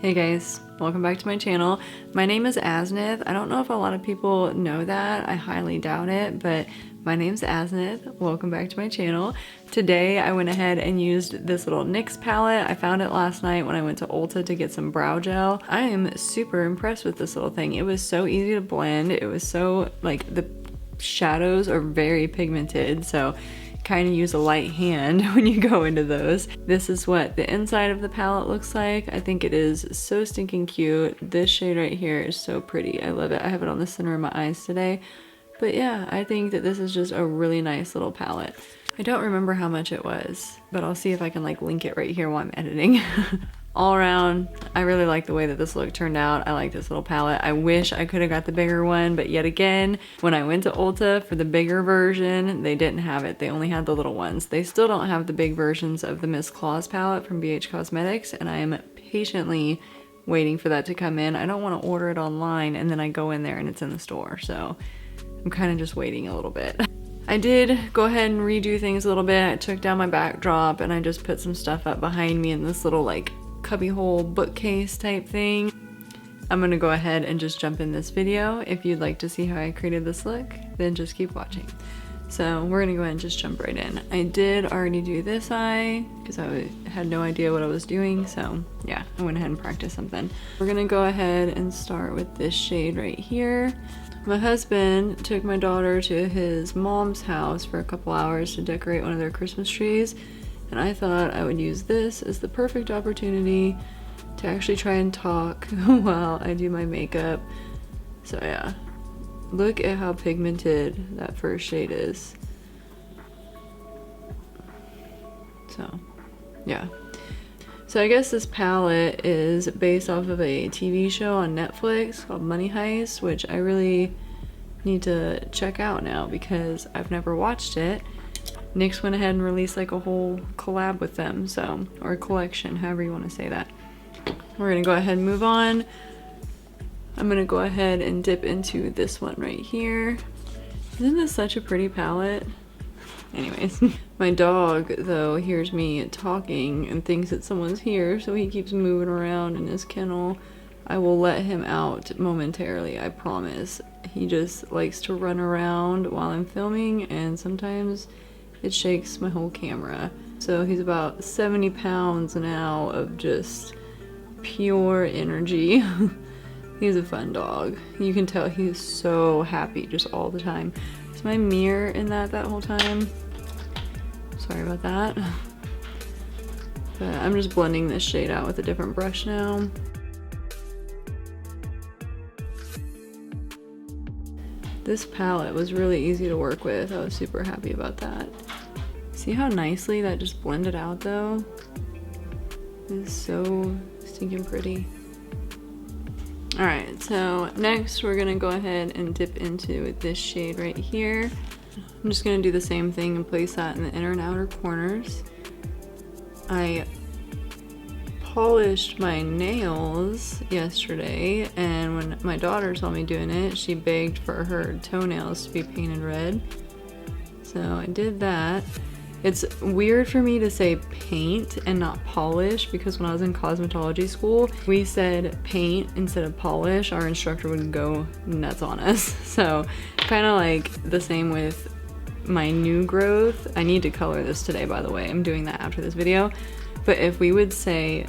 Hey guys, welcome back to my channel. My name is Asnith. I don't know if a lot of people know that. I highly doubt it, but my name's Asnith. Welcome back to my channel. Today I went ahead and used this little NYX palette. I found it last night when I went to Ulta to get some brow gel. I am super impressed with this little thing. It was so easy to blend. It was so, like, the shadows are very pigmented, so kind of use a light hand when you go into those. This is what the inside of the palette looks like. I think it is so stinking cute. This shade right here is so pretty. I love it. I have it on the center of my eyes today. But yeah, I think that this is just a really nice little palette. I don't remember how much it was, but I'll see if I can like link it right here while I'm editing. All around, I really like the way that this look turned out. I like this little palette. I wish I could have got the bigger one, but yet again, when I went to Ulta for the bigger version, they didn't have it. They only had the little ones. They still don't have the big versions of the Miss Claus palette from BH Cosmetics, and I am patiently waiting for that to come in. I don't want to order it online and then I go in there and it's in the store, so I'm kind of just waiting a little bit. I did go ahead and redo things a little bit. I took down my backdrop and I just put some stuff up behind me in this little like cubbyhole bookcase type thing. I'm gonna go ahead and just jump in this video. If you'd like to see how I created this look, then just keep watching. So we're gonna go ahead and just jump right in. I did already do this eye because I had no idea what I was doing, so yeah, I went ahead and practiced something. We're gonna go ahead and start with this shade right here. My husband took my daughter to his mom's house for a couple hours to decorate one of their Christmas trees, and I thought I would use this as the perfect opportunity to actually try and talk while I do my makeup. So yeah, look at how pigmented that first shade is. So yeah. So I guess this palette is based off of a TV show on Netflix called Money Heist, which I really need to check out now because I've never watched it. NYX went ahead and released like a whole collab with them, so, or a collection, however you want to say that. We're gonna go ahead and move on. I'm gonna go ahead and dip into this one right here. Isn't this such a pretty palette? Anyways, my dog though hears me talking and thinks that someone's here, so he keeps moving around in his kennel. I will let him out momentarily, I promise. He just likes to run around while I'm filming, and sometimes it shakes my whole camera. So he's about 70 pounds now of just pure energy. He's a fun dog. You can tell he's so happy just all the time. Is my mirror in that whole time? Sorry about that. But I'm just blending this shade out with a different brush now. This palette was really easy to work with. I was super happy about that. See how nicely that just blended out though? It's so stinking pretty. Alright, so next we're gonna go ahead and dip into this shade right here. I'm just gonna do the same thing and place that in the inner and outer corners. I polished my nails yesterday, and when my daughter saw me doing it, she begged for her toenails to be painted red. So I did that. It's weird for me to say paint and not polish because when I was in cosmetology school, we said paint instead of polish. Our instructor would go nuts on us. So kind of like the same with my new growth. I need to color this today, by the way. I'm doing that after this video. But if we would say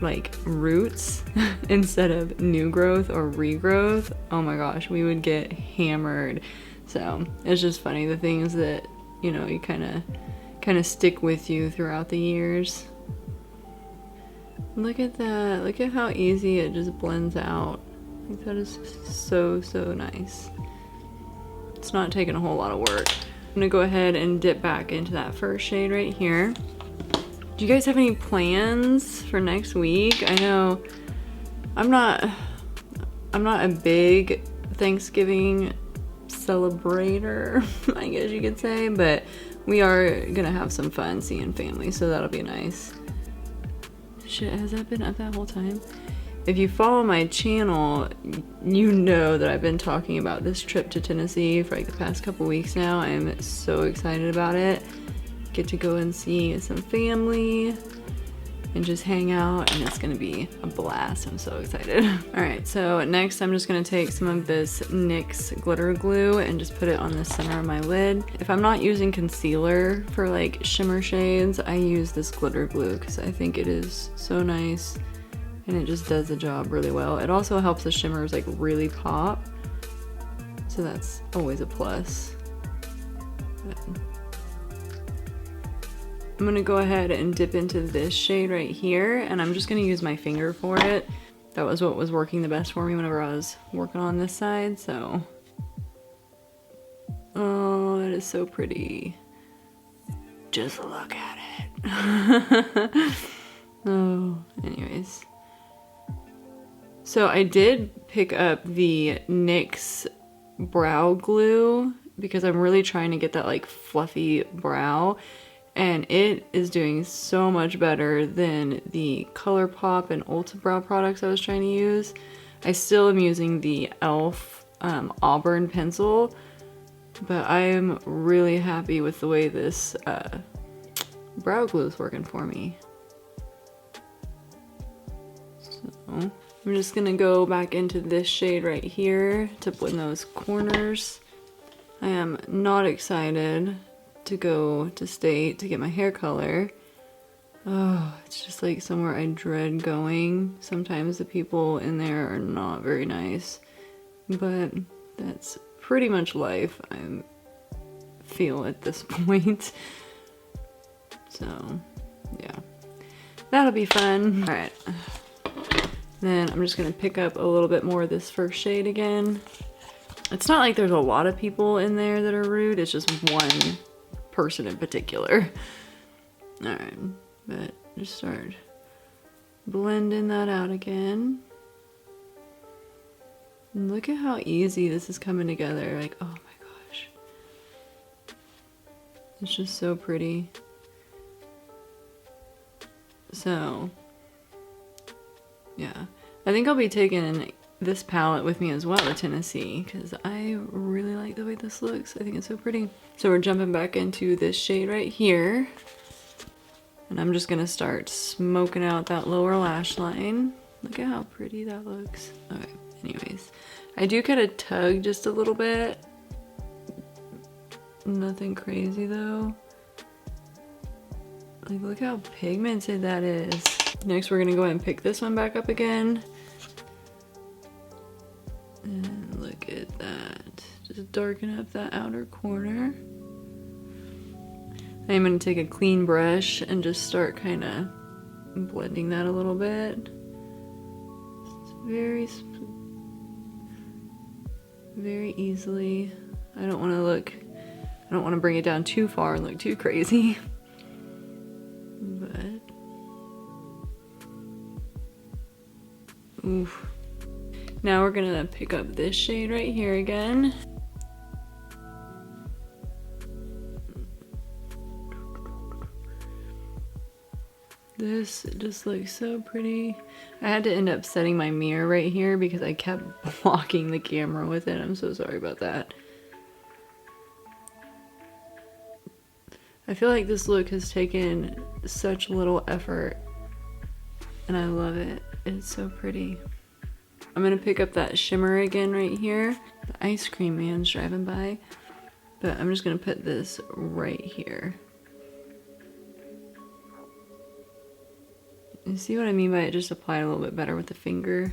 like roots instead of new growth or regrowth, oh my gosh, we would get hammered. So it's just funny, the things that, you know, you kind of stick with you throughout the years. Look at that. Look at how easy it just blends out. I think that is so nice. It's not taking a whole lot of work. I'm gonna go ahead and dip back into that first shade right here. Do you guys have any plans for next week? I know I'm not a big Thanksgiving celebrator, I guess you could say, but we are gonna have some fun seeing family, so that'll be nice. Shit, has that been up that whole time? If you follow my channel, you know that I've been talking about this trip to Tennessee for like the past couple weeks now. I am so excited about it. Get to go and see some family. and just hang out, and it's gonna be a blast. I'm so excited. All right, so next I'm just gonna take some of this NYX glitter glue and just put it on the center of my lid. If I'm not using concealer for like shimmer shades, I use this glitter glue because I think it is so nice and it just does the job really well. It also helps the shimmers like really pop, so that's always a plus. I'm gonna go ahead and dip into this shade right here, and I'm just gonna use my finger for it. That was what was working the best for me whenever I was working on this side, so. Oh, that is so pretty. Just look at it. Oh, anyways. So I did pick up the NYX brow glue because I'm really trying to get that like fluffy brow. And it is doing so much better than the ColourPop and Ulta Brow products I was trying to use. I still am using the e.l.f. Auburn pencil, but I am really happy with the way this brow glue is working for me. So I'm just gonna go back into this shade right here to blend those corners. I am not excited to go to state to get my hair color. Oh, it's just like somewhere I dread going. Sometimes the people in there are not very nice, but that's pretty much life, I feel at this point. So yeah, that'll be fun. All right, then I'm just gonna pick up a little bit more of this first shade again. It's not like there's a lot of people in there that are rude, it's just one person in particular. All right, but just start blending that out again. And look at how easy this is coming together. Like, oh my gosh. It's just so pretty. So, yeah. I think I'll be taking this palette with me as well to Tennessee because I really like the way this looks. I think it's so pretty. So we're jumping back into this shade right here. And I'm just gonna start smoking out that lower lash line. Look at how pretty that looks. Okay, anyways. I do kind of tug just a little bit. Nothing crazy though. Like, look how pigmented that is. Next, we're gonna go ahead and pick this one back up again. And look at that. Just darken up that outer corner. I'm gonna take a clean brush and just start kind of blending that a little bit. It's very easily. I don't want to bring it down too far and look too crazy. But oof. Now we're gonna pick up this shade right here again. This just looks so pretty. I had to end up setting my mirror right here because I kept blocking the camera with it. I'm so sorry about that. I feel like this look has taken such little effort and I love it. It's so pretty. I'm gonna pick up that shimmer again right here. The ice cream man's driving by, but I'm just gonna put this right here. You see what I mean by it? Just apply it a little bit better with the finger,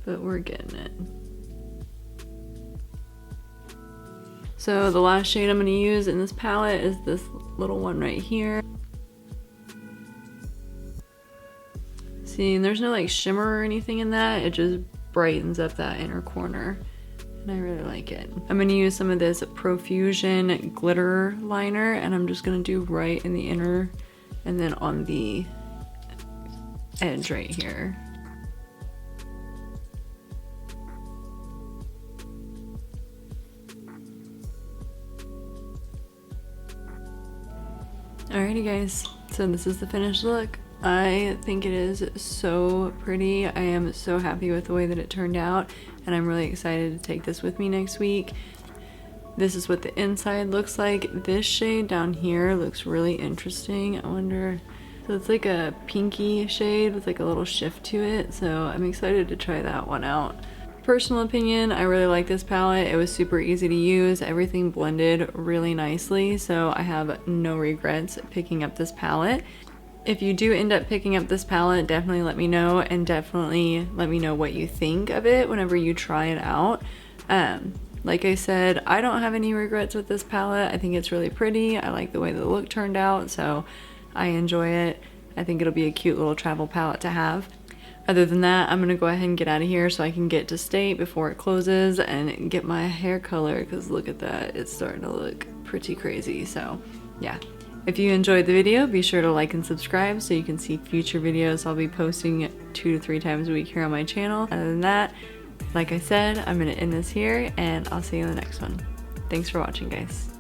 but we're getting it. So the last shade I'm gonna use in this palette is this little one right here. See, and there's no like shimmer or anything in that. It just brightens up that inner corner. And I really like it. I'm gonna use some of this Profusion glitter liner and I'm just gonna do right in the inner and then on the edge right here. Alrighty guys, so this is the finished look. I think it is so pretty. I am so happy with the way that it turned out and I'm really excited to take this with me next week. This is what the inside looks like. This shade down here looks really interesting. I wonder, So it's like a pinky shade with like a little shift to it, so I'm excited to try that one out. Personal opinion, I really like this palette. It was super easy to use. Everything blended really nicely, so I have no regrets picking up this palette. If you do end up picking up this palette, definitely let me know, and definitely let me know what you think of it whenever you try it out. Like I said, I don't have any regrets with this palette. I think it's really pretty. I like the way the look turned out, so I enjoy it. I think it'll be a cute little travel palette to have. Other than that, I'm gonna go ahead and get out of here so I can get to state before it closes and get my hair color, because look at that, it's starting to look pretty crazy. So yeah, if you enjoyed the video, be sure to like and subscribe so you can see future videos. I'll be posting 2 to 3 times a week here on my channel. Other than that, like I said, I'm gonna end this here and I'll see you in the next one. Thanks for watching, guys.